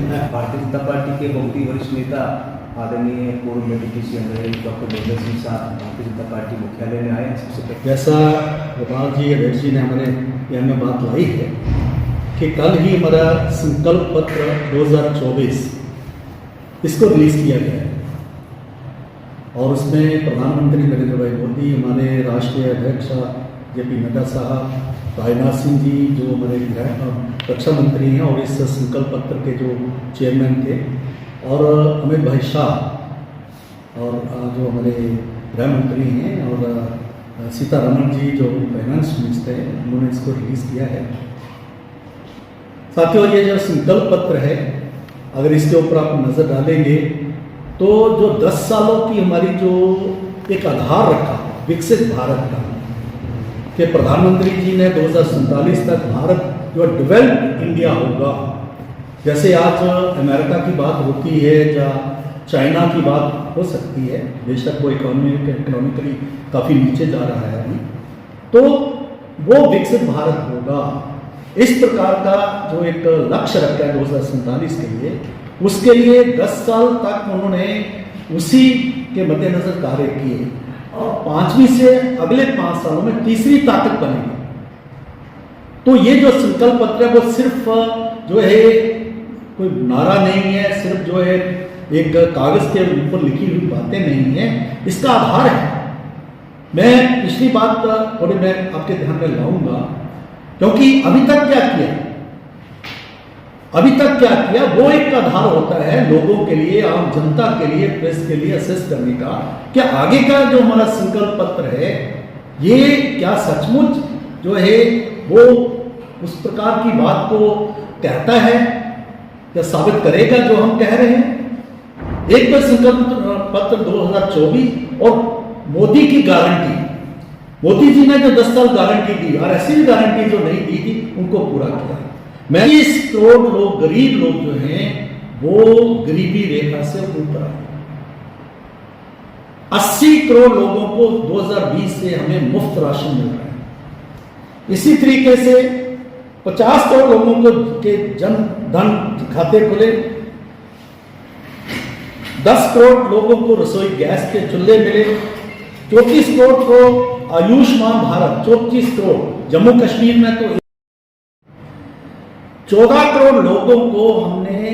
Bharatiya Janata party के बहुत ही वरिष्ठ नेता आदरणीय पूर्व मेडिटेशियन रहे डॉक्टर मेजर सिंह साहब भारतीय जनता पार्टी मुख्यालय में आए। सबसे पहले जैसा गोपाल जी अध्यक्ष जी ने हमारे यहाँ में बात लाई है कि कल ही हमारा संकल्प पत्र 2024 इसको रिलीज किया गया है और उसमें प्रधानमंत्री नरेंद्र भाई मोदी, हमारे राष्ट्रीय अध्यक्ष JP नड्डा साहब, राजनाथ सिंह जी जो हमारे रक्षा मंत्री हैं और इस संकल्प पत्र के जो चेयरमैन थे, और अमित भाई शाह और जो हमारे गृह मंत्री हैं, और सीतारमण जी जो फाइनेंस मिनिस्टर हैं, उन्होंने इसको रिलीज किया है। साथियों, ये जो संकल्प पत्र है, अगर इसके ऊपर आप नज़र डालेंगे तो जो 10 सालों की हमारी जो एक आधार रखा विकसित भारत का, कि प्रधानमंत्री जी ने 2047 तक भारत जो डेवलप्ड इंडिया होगा, जैसे आज अमेरिका की बात होती है या चाइना की बात हो सकती है, बेशक वो इकोनॉमिकली काफ़ी नीचे जा रहा है अभी, तो वो विकसित भारत होगा। इस प्रकार का जो एक लक्ष्य रखा है 2047 के लिए, उसके लिए 10 साल तक उन्होंने उसी के मद्देनजर कार्य किए और 5वीं से अगले 5 सालों में तीसरी ताकत बनेगी। तो ये जो संकल्प पत्र है वो सिर्फ जो है कोई नारा नहीं है, सिर्फ जो है एक कागज के ऊपर लिखी हुई बातें नहीं है, इसका आधार है। मैं पिछली बात थोड़ी मैं आपके ध्यान में लाऊंगा, क्योंकि अभी तक क्या किया वो एक आधार होता है लोगों के लिए, आम जनता के लिए, प्रेस के लिए असेस करने का कि आगे का जो हमारा संकल्प पत्र है ये क्या सचमुच जो है वो उस प्रकार की बात को कहता है या साबित करेगा जो हम कह रहे हैं। एक तो संकल्प पत्र 2024 और मोदी की गारंटी, मोदी जी ने जो 10 साल गारंटी दी और ऐसी गारंटी जो नहीं दी थी उनको पूरा किया। 20 करोड़ लोग, गरीब लोग जो हैं वो गरीबी रेखा से ऊपर आए। 80 करोड़ लोगों को 2020 से हमें मुफ्त राशन मिल रहा है। इसी तरीके से 50 करोड़ लोगों को के जन धन खाते खुले, 10 करोड़ लोगों को रसोई गैस के चूल्हे मिले, 34 करोड़ को आयुष्मान भारत, 34 करोड़ जम्मू कश्मीर में तो 14 करोड़ लोगों को हमने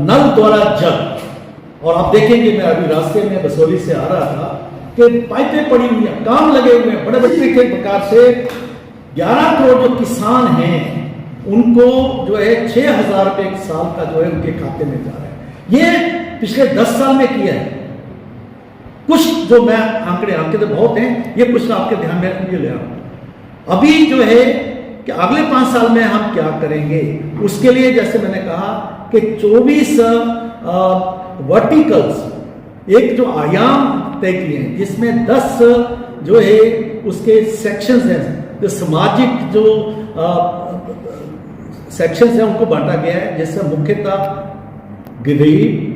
नल द्वारा जल, और आप देखेंगे मैं अभी रास्ते में बसोली से आ रहा था कि पाइपें पड़ी हुई हैं, काम लगे हुए हैं बड़े बड़े प्रकार से। 11 करोड़ जो किसान हैं उनको जो है 6,000 रुपये एक साल का जो है उनके खाते में जा रहा है। ये पिछले 10 साल में किया है। कुछ जो मैं आंकड़े तो बहुत हैं, ये कुछ आपके ध्यान में ले आऊं। अभी जो है कि अगले 5 साल में हम क्या करेंगे, उसके लिए जैसे मैंने कहा कि 24 वर्टिकल्स, एक जो आयाम तय किए हैं जिसमें 10 जो है उसके सेक्शंस हैं, जो सामाजिक जो सेक्शंस हैं उनको बांटा गया है, जैसे मुख्यतः गरीब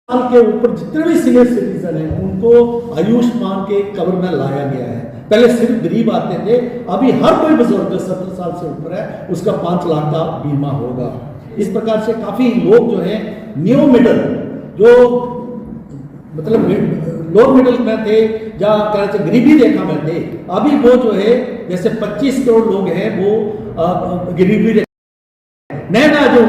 के ऊपर जितने भी सीनियर सिटीजन हैं उनको आयुष्मान के कवर में लाया गया है। पहले सिर्फ गरीब आते थे, अभी हर कोई बुजुर्ग 70 साल से ऊपर है उसका 5 लाख का बीमा होगा। इस प्रकार से काफी लोग जो है न्यू मिडिल, जो मतलब लोअर मिडिल में थे या गरीबी रेखा में थे, अभी वो जो है जैसे 25 करोड़ लोग हैं वो गरीबी रेखा, नए जो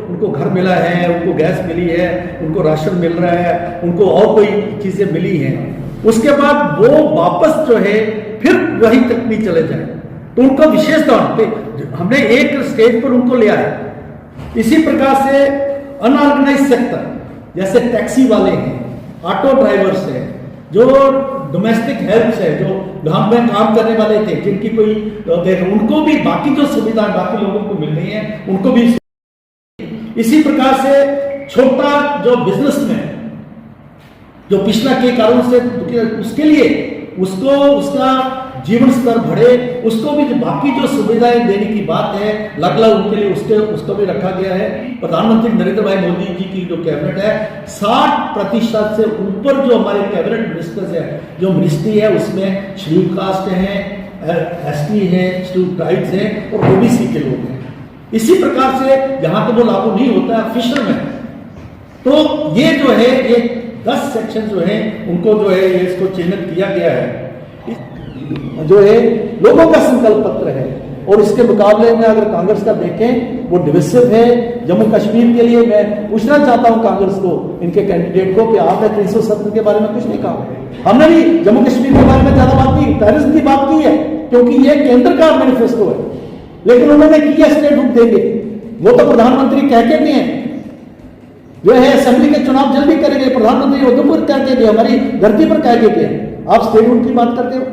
उनको घर मिला है, उनको गैस मिली है, उनको राशन मिल रहा है, उनको और कोई चीजें मिली हैं, उसके बाद वो वापस जो है फिर वही तक नहीं चले जाए, तो उनका विशेष तौर पे हमने एक स्टेज पर उनको ले आए। इसी प्रकार से अनऑर्गेनाइज सेक्टर जैसे टैक्सी वाले हैं, ऑटो ड्राइवर्स हैं, जो डोमेस्टिक हेल्प्स है, जो गांव में काम करने वाले थे जिनकी कोई उनको भी बाकी जो सुविधाएं बाकी लोगों को मिल रही हैं उनको भी। इसी प्रकार से छोटा जो बिजनेसमैन जो पिछड़ा के कारण से उसके लिए उसको उसका जीवन स्तर बढ़े, उसको भी बाकी जो सुविधाएं देने की बात है लगभग उनके लिए उसको भी रखा गया है। प्रधानमंत्री नरेंद्र भाई मोदी जी की जो कैबिनेट है 60% से ऊपर जो हमारे कैबिनेट मिनिस्टर्स है, जो मिनिस्ट्री है उसमें शेड्यूल कास्ट हैं, ST हैं, शेड्यूल ट्राइब्स हैं और OBC के लोग हैं। इसी प्रकार से यहां तो वो लागू नहीं होता है फिशरमैन। तो ये जो है ये 10 सेक्शन जो है उनको जो है इसको चिन्हित किया गया है, जो है लोगों का संकल्प पत्र है। और इसके मुकाबले में अगर कांग्रेस का देखें वो डिविसिव है। जम्मू कश्मीर के लिए मैं पूछना चाहता हूं कांग्रेस को, इनके कैंडिडेट को, कि आपने 370 के बारे में कुछ नहीं कहा। हमने भी जम्मू कश्मीर के बारे में ज्यादा बात की, टेररिज्म की बात की है, क्योंकि ये केंद्र का मैनिफेस्टो है। लेकिन उन्होंने किया स्टेट हुक देंगे, वो तो प्रधानमंत्री कह के भी हैं, जो है असेंबली के चुनाव जल्दी करेंगे, प्रधानमंत्री उधमपुर कह के गए, हमारी धरती पर कह के गए, आप स्टेट हुक की बात करते हो।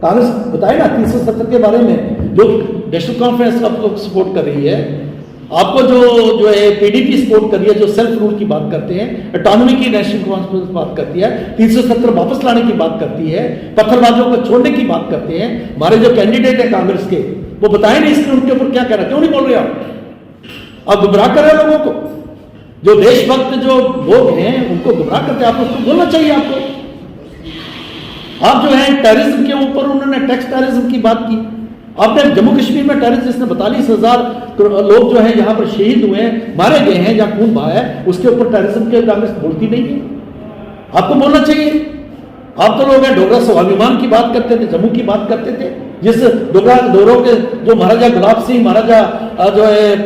कांग्रेस बताए ना 370 के बारे में, जो नेशनल कॉन्फ्रेंस आप लोग सपोर्ट कर रही है, आपको जो है पीडीपी सपोर्ट कर रही है, जो सेल्फ रूल की बात करते हैं, ऑटोनॉमी की नेशनल कॉन्फ्रेंस बात करती है, 370 वापस लाने की बात करती है, पत्थरबाजों को छोड़ने की बात करते हैं। हमारे जो कैंडिडेट है कांग्रेस के, वो बताए नहीं इसके उनके ऊपर क्या कह रहा है, क्यों नहीं बोल रहे आप गुमराह कर रहे हैं लोगों को। जो देशभक्त जो लोग हैं उनको गुमराह करते हैं, आप उसको बोलना चाहिए आपको। आप जो है टेररिज्म के ऊपर उन्होंने टैक्स टेररिज्म की बात की, आपने जम्मू कश्मीर में टेररिस्ट जिसने 42,000 लोग जो है यहां पर शहीद हुए हैं, मारे गए हैं, जहां खून बहा है, उसके ऊपर टेररिज्म के कांग्रेस बोलती नहीं है। आपको बोलना चाहिए। आप तो लोग हैं डोगरा स्वाभिमान की बात करते थे, जम्मू की बात करते थे, जिस डोगरा दोरों के जो महाराजा गुलाब सिंह, महाराजा जो है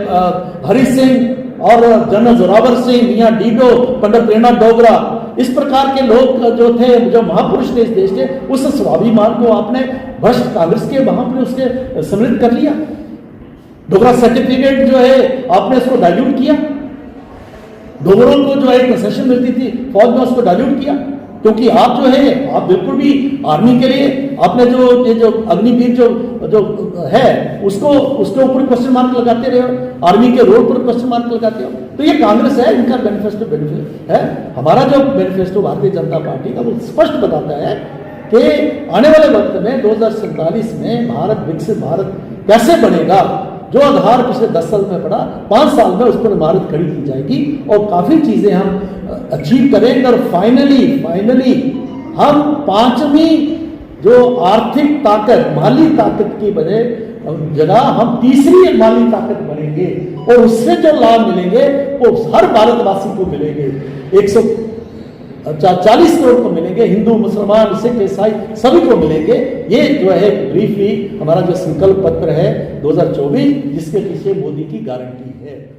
हरि सिंह और जनरल जोरावर सिंह, मियां डीडो, पंडित प्रेमनाथ डोगरा, इस प्रकार के लोग जो थे, जो महापुरुष थे इस देश के, उस स्वाभिमान को आपने भ्रष्ट कांग्रेस के वहां पर उसके सम्मिलित कर लिया। डोगरा सर्टिफिकेट जो है आपने उसको डाइल्यूट किया, डोगरों को जो है कंसेशन मिलती थी फौज में, उसको डाइल्यूट किया। क्योंकि आप जो है आप बिल्कुल भी आर्मी के लिए आपने जो अग्निवीर जो है उसको उसके ऊपर क्वेश्चन मार्क लगाते रहे हो, आर्मी के रोल पर क्वेश्चन मार्क लगाते हो। तो ये कांग्रेस है, इनका मैनिफेस्टो बेनिफिट है। हमारा जो मैनिफेस्टो भारतीय जनता पार्टी का वो स्पष्ट बताता है कि आने वाले वक्त में 2047 में भारत विकसित भारत कैसे बनेगा। जो आधार पिछले 10 साल में पड़ा, 5 साल में उस पर इमारत खड़ी की जाएगी और काफी चीजें हम अचीव करेंगे। और फाइनली हम 5वीं जो आर्थिक ताकत, माली ताकत की बने जगह हम 3री माली ताकत बनेंगे, और उससे जो लाभ मिलेंगे वो हर भारतवासी को मिलेंगे। 140 करोड़ को मिलेंगे, हिंदू, मुसलमान, सिख, ईसाई सभी को मिलेंगे। ये जो है ब्रीफली हमारा जो संकल्प पत्र है 2024, जिसके पीछे मोदी की गारंटी है।